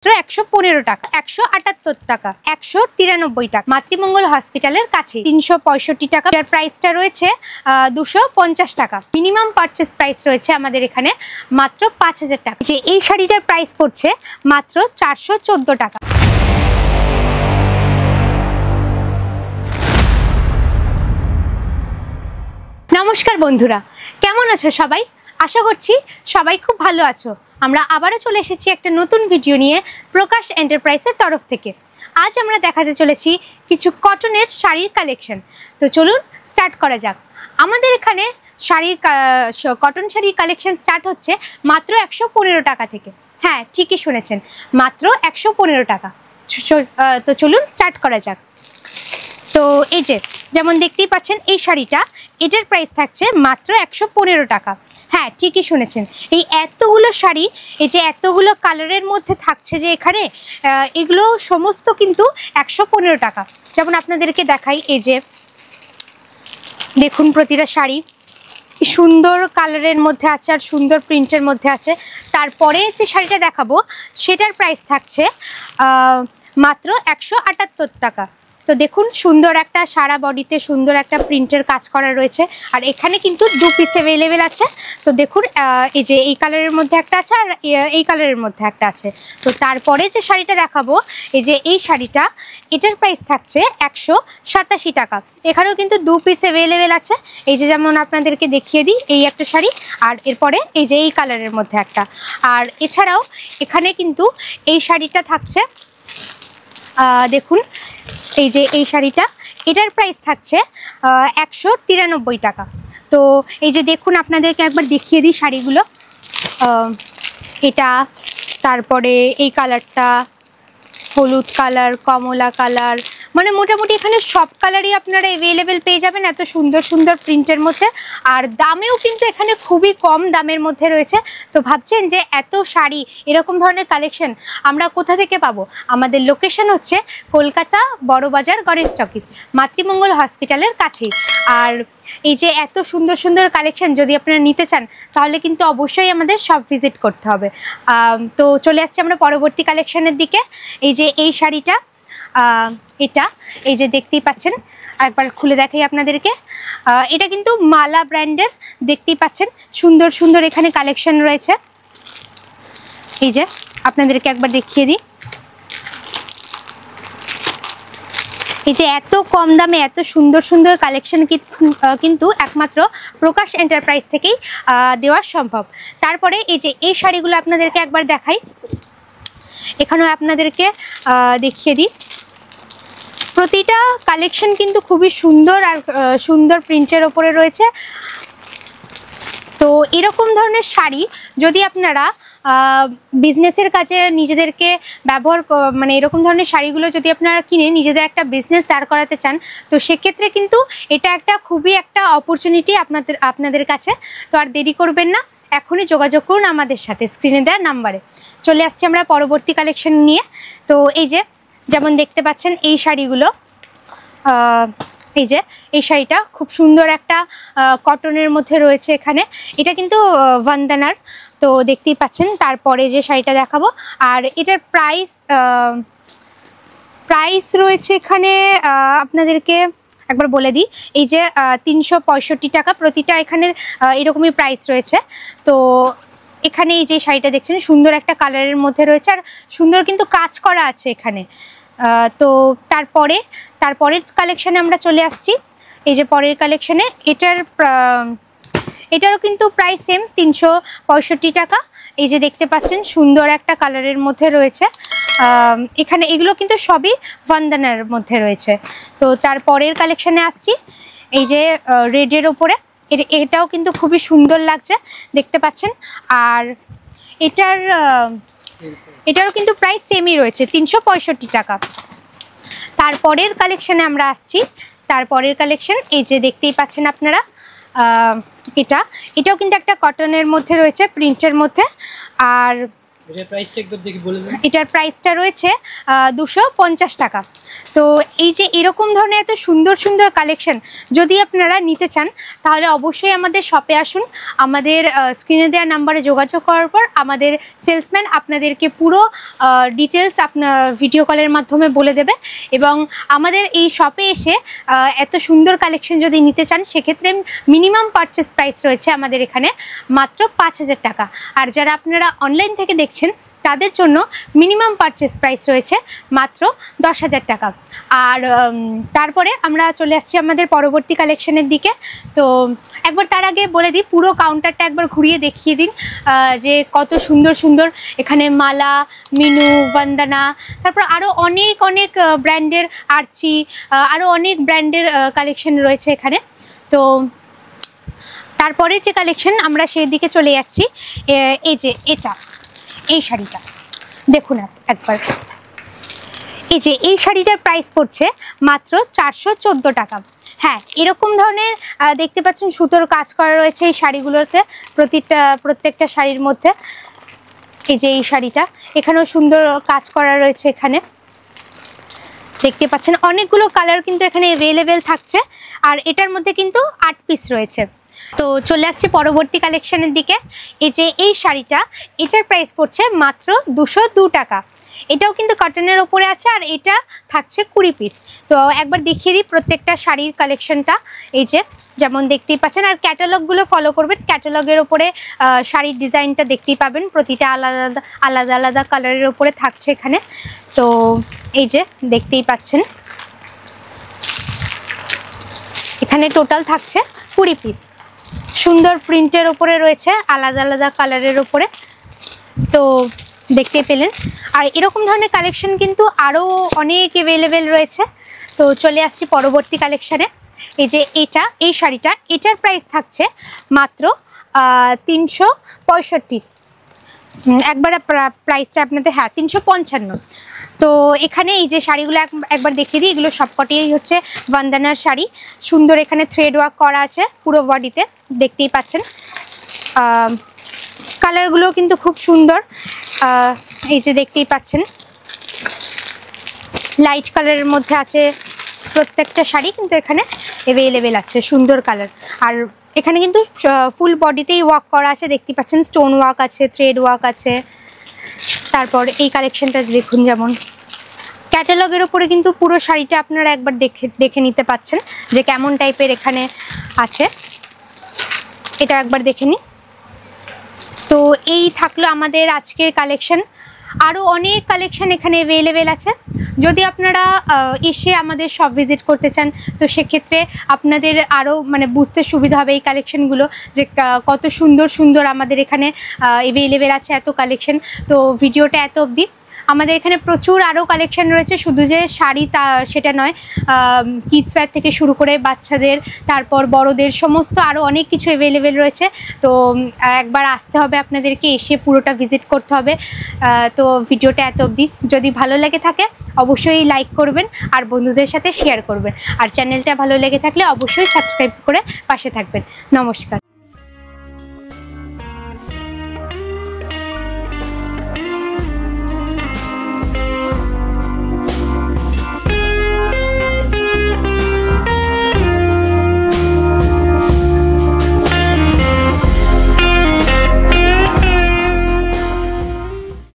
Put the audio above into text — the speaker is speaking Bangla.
115 টাকা, 178 টাকা, 193 টাকা। মাতৃমঙ্গল হসপিটালের কাছে 365 টাকা। যার প্রাইসটা রয়েছে 250 টাকা। মিনিমাম পারচেস প্রাইস রয়েছে আমাদের এখানে মাত্র 5000 টাকা। যে এই শাড়িটার প্রাইস পড়ছে মাত্র 414 টাকা। নমস্কার বন্ধুরা, কেমন আছো সবাই? আশা করছি সবাই খুব ভালো আছো। আমরা আবারও চলে এসেছি একটা নতুন ভিডিও নিয়ে প্রকাশ এন্টারপ্রাইজের তরফ থেকে। আজ আমরা দেখাতে চলেছি কিছু কটনের শাড়ির কালেকশন। তো চলুন স্টার্ট করা যাক। আমাদের এখানে কটন শাড়ির কালেকশন স্টার্ট হচ্ছে মাত্র 115 টাকা থেকে। হ্যাঁ, ঠিকই শুনেছেন, মাত্র 115 টাকা। তো চলুন স্টার্ট করা যাক। তো এই যে যেমন দেখতেই পাচ্ছেন এই শাড়িটা, এটার প্রাইস থাকছে মাত্র 115 টাকা। হ্যাঁ, ঠিকই শুনেছেন, এই এতগুলো শাড়ি, এই যে এতগুলো কালারের মধ্যে থাকছে যে এখানে, এগুলো সমস্ত কিন্তু 115 টাকা। যেমন আপনাদেরকে দেখাই, এই যে দেখুন প্রতিটা শাড়ি সুন্দর কালারের মধ্যে আছে আর সুন্দর প্রিন্টের মধ্যে আছে। তারপরে যে শাড়িটা দেখাবো সেটার প্রাইস থাকছে মাত্র 178 টাকা। তো দেখুন সুন্দর একটা সারা বডিতে সুন্দর একটা প্রিন্টের কাজ করা রয়েছে। আর এখানে কিন্তু 2 পিস অ্যাভেলেবেল আছে। তো দেখুন এই যে এই কালারের মধ্যে একটা আছে আর এই কালারের মধ্যে একটা আছে। তো তারপরে যে শাড়িটা দেখাবো, এই যে এই শাড়িটা, এটার প্রাইস থাকছে 187 টাকা। এখানেও কিন্তু 2 পিস অ্যাভেলেবেল আছে। এই যে যেমন আপনাদেরকে দেখিয়ে দিই, এই একটা শাড়ি আর এরপরে এই যে এই কালারের মধ্যে একটা। আর এছাড়াও এখানে কিন্তু এই শাড়িটা থাকছে, দেখুন এই যে এই শাড়িটা, এটার প্রাইস থাকছে 193 টাকা। তো এই যে দেখুন আপনাদেরকে একবার দেখিয়ে দিই শাড়িগুলো। এটা, তারপরে এই কালারটা, হলুদ কালার, কমলা কালার, মানে মোটামুটি এখানে সব কালারই আপনারা অ্যাভেলেবেল পেয়ে যাবেন এত সুন্দর সুন্দর প্রিন্টের মধ্যে। আর দামেও কিন্তু এখানে খুবই কম দামের মধ্যে রয়েছে। তো ভাবছেন যে এত শাড়ি, এরকম ধরনের কালেকশন আমরা কোথা থেকে পাবো? আমাদের লোকেশন হচ্ছে কলকাতা বড়বাজার গণেশ টকিজ, মাতৃমঙ্গল হসপিটালের কাছেই। আর এই যে এত সুন্দর সুন্দর কালেকশন যদি আপনারা নিতে চান, তাহলে কিন্তু অবশ্যই আমাদের শপ ভিজিট করতে হবে। তো চলে আসছি আমরা পরবর্তী কালেকশনের দিকে। এই যে এই শাড়িটা, এটা এই যে দেখতেই পাচ্ছেন, একবার খুলে দেখাই আপনাদেরকে। এটা কিন্তু মালা ব্র্যান্ডের, দেখতেই পাচ্ছেন সুন্দর সুন্দর এখানে কালেকশন রয়েছে। এই যে আপনাদেরকে একবার দেখিয়ে দিই, এই যে এত কম দামে এত সুন্দর সুন্দর কালেকশন কিন্তু একমাত্র প্রকাশ এন্টারপ্রাইজ থেকেই দেওয়া সম্ভব। তারপরে এই যে এই শাড়িগুলো আপনাদেরকে একবার দেখাই, এখানেও আপনাদেরকে দেখিয়ে দিই। প্রতিটা কালেকশন কিন্তু খুবই সুন্দর আর সুন্দর প্রিন্টের ওপরে রয়েছে। তো এরকম ধরনের শাড়ি যদি আপনারা বিজনেসের কাজে নিজেদেরকে ব্যবহার, মানে এরকম ধরনের শাড়িগুলো যদি আপনারা কিনে নিজেদের একটা বিজনেস দাঁড় করাতে চান, তো সেক্ষেত্রে কিন্তু এটা একটা খুবই একটা অপরচুনিটি আপনাদের কাছে। তো আর দেরি করবেন না, এখনই যোগাযোগ করুন আমাদের সাথে স্ক্রিনে দেওয়া নাম্বারে। চলে আসছি আমরা পরবর্তী কালেকশন নিয়ে। তো এই যে যেমন দেখতে পাচ্ছেন এই শাড়িগুলো, এই যে এই শাড়িটা খুব সুন্দর একটা কটনের মধ্যে রয়েছে এখানে। এটা কিন্তু বন্দনার, তো দেখতেই পাচ্ছেন। তারপরে যে শাড়িটা দেখাবো, আর এটার প্রাইস রয়েছে এখানে, আপনাদেরকে একবার বলে দিই, এই যে 365 টাকা প্রতিটা, এখানে এরকমই প্রাইস রয়েছে। তো এখানে এই যে শাড়িটা দেখছেন সুন্দর একটা কালারের মধ্যে রয়েছে আর সুন্দর কিন্তু কাজ করা আছে এখানে। তো তারপরের কালেকশানে আমরা চলে আসছি। এই যে পরের কালেকশানে, এটারও কিন্তু প্রাইস সেম 365 টাকা। এই যে দেখতে পাচ্ছেন সুন্দর একটা কালারের মধ্যে রয়েছে। এখানে এগুলো কিন্তু সবই বন্দনার মধ্যে রয়েছে। তো তারপরের কালেকশানে আসছি, এই যে রেডের ওপরে, এটাও কিন্তু খুবই সুন্দর লাগছে, দেখতে পাচ্ছেন। আর এটারও কিন্তু প্রাইস সেমই রয়েছে 365 টাকা। তারপরের কালেকশানে আমরা আসছি। তারপরের কালেকশন এই যে দেখতেই পাচ্ছেন আপনারা, এটাও কিন্তু একটা কটনের মধ্যে রয়েছে, প্রিন্টের মধ্যে। আর এটার প্রাইসটা রয়েছে 250 টাকা। তো এই যে এরকম ধরনের এত সুন্দর সুন্দর কালেকশন যদি আপনারা নিতে চান তাহলে অবশ্যই আমাদের শপে আসুন। আমাদের স্ক্রিনে দেওয়া নাম্বারে যোগাযোগ করার পর আমাদের সেলসম্যান আপনাদেরকে পুরো ডিটেলস আপনার ভিডিও কলের মাধ্যমে বলে দেবে। এবং আমাদের এই শপে এসে এত সুন্দর কালেকশন যদি নিতে চান সেক্ষেত্রে মিনিমাম পারচেস প্রাইস রয়েছে আমাদের এখানে মাত্র 5000 টাকা। আর যারা আপনারা অনলাইন থেকে দেখছেন তাদের জন্য মিনিমাম পারচেস প্রাইস রয়েছে মাত্র 10,000 টাকা। আর তারপরে আমরা চলে আসছি আমাদের পরবর্তী কালেকশনের দিকে। তো একবার তার আগে বলে দিই, পুরো কাউন্টারটা একবার ঘুরিয়ে দেখিয়ে দিন যে কত সুন্দর সুন্দর এখানে মালা, মিনু, বন্দনা, তারপর আরও অনেক অনেক ব্র্যান্ডের আর্চি, আরও অনেক ব্র্যান্ডের কালেকশন রয়েছে এখানে। তো তারপরে যে কালেকশন আমরা সেই দিকে চলে যাচ্ছি। এই যে এই শাড়িটা দেখুন একবার, এই যে এই শাড়িটার প্রাইস পড়ছে মাত্র 414 টাকা। হ্যাঁ, এরকম ধরনের দেখতে পাচ্ছেন সুতোর কাজ করা রয়েছে এই শাড়িগুলোতে, প্রত্যেকটা শাড়ির মধ্যে। এই যে এই শাড়িটা এখানেও সুন্দর কাজ করা রয়েছে, এখানে দেখতে পাচ্ছেন অনেকগুলো কালার কিন্তু এখানে অ্যাভেলেবেল থাকছে। আর এটার মধ্যে কিন্তু 8 পিস রয়েছে। তো চলে আসছি পরবর্তী কালেকশনের দিকে। এই যে এই শাড়িটা, এটার প্রাইস পড়ছে মাত্র 202 টাকা। এটাও কিন্তু কটনের ওপরে আছে আর এটা থাকছে 20 পিস। তো একবার দেখিয়ে দিই প্রত্যেকটা শাড়ির কালেকশনটা। এই যে যেমন দেখতেই পাচ্ছেন, আর ক্যাটালগগুলো ফলো করবেন, ক্যাটালগের ওপরে শাড়ির ডিজাইনটা দেখতেই পাবেন, প্রতিটা আলাদা আলাদা আলাদা কালারের ওপরে থাকছে এখানে। তো এই যে দেখতেই পাচ্ছেন এখানে টোটাল থাকছে 20 পিস। সুন্দর প্রিন্টের ওপরে রয়েছে, আলাদা আলাদা কালারের ওপরে। তো দেখতে পেলেন। আর এরকম ধরনের কালেকশন কিন্তু আরও অনেক অ্যাভেলেবেল রয়েছে। তো চলে আসছি পরবর্তী কালেকশানে। এই যে এই শাড়িটা, এটার প্রাইস থাকছে মাত্র 365। একবার প্রাইসটা আপনাদের, হ্যাঁ 355। তো এখানে এই যে শাড়িগুলো একবার দেখিয়ে দিই, এগুলো সবকটিই হচ্ছে বন্দনার শাড়ি। সুন্দর এখানে থ্রেড ওয়ার্ক করা আছে পুরো বডিতে, দেখতেই পাচ্ছেন। কালারগুলো কিন্তু খুব সুন্দর, এই যে দেখতেই পাচ্ছেন লাইট কালারের মধ্যে আছে প্রত্যেকটা শাড়ি, কিন্তু এখানে অ্যাভেলেবেল আছে সুন্দর কালার। আর এখানে কিন্তু ফুল বডিতেই ওয়ার্ক করা আছে, দেখতে পাচ্ছেন স্টোন ওয়ার্ক আছে, থ্রেড ওয়ার্ক আছে। তারপর এই কালেকশনটা দেখুন, যেমন ক্যাটালগের ওপরে কিন্তু পুরো শাড়িটা আপনারা একবার দেখে নিতে পাচ্ছেন যে কেমন টাইপের এখানে আছে, এটা একবার দেখে নিন। তো এই থাকলো আমাদের আজকের কালেকশন। আরও অনেক কালেকশন এখানে অ্যাভেলেবেল আছে। যদি আপনারা এসে আমাদের শপ ভিজিট করতে চান তো সেক্ষেত্রে আপনাদের আরও বুঝতে সুবিধা হবে এই কালেকশনগুলো, যে কত সুন্দর সুন্দর আমাদের এখানে অ্যাভেলেবেল আছে এত কালেকশন। তো ভিডিওটা এত অবধি। আমাদের এখানে প্রচুর আরও কালেকশন রয়েছে, শুধু যে শাড়ি সেটা নয়, কিডস ওয়্যার থেকে শুরু করে বাচ্চাদের, তারপর বড়দের, সমস্ত আরও অনেক কিছু অ্যাভেলেবেল রয়েছে। তো একবার আসতে হবে আপনাদেরকে, এসে পুরোটা ভিজিট করতে হবে। তো ভিডিওটা এত অবধি। যদি ভালো লেগে থাকে অবশ্যই লাইক করবেন আর বন্ধুদের সাথে শেয়ার করবেন। আর চ্যানেলটা ভালো লেগে থাকলে অবশ্যই সাবস্ক্রাইব করে পাশে থাকবেন। নমস্কার।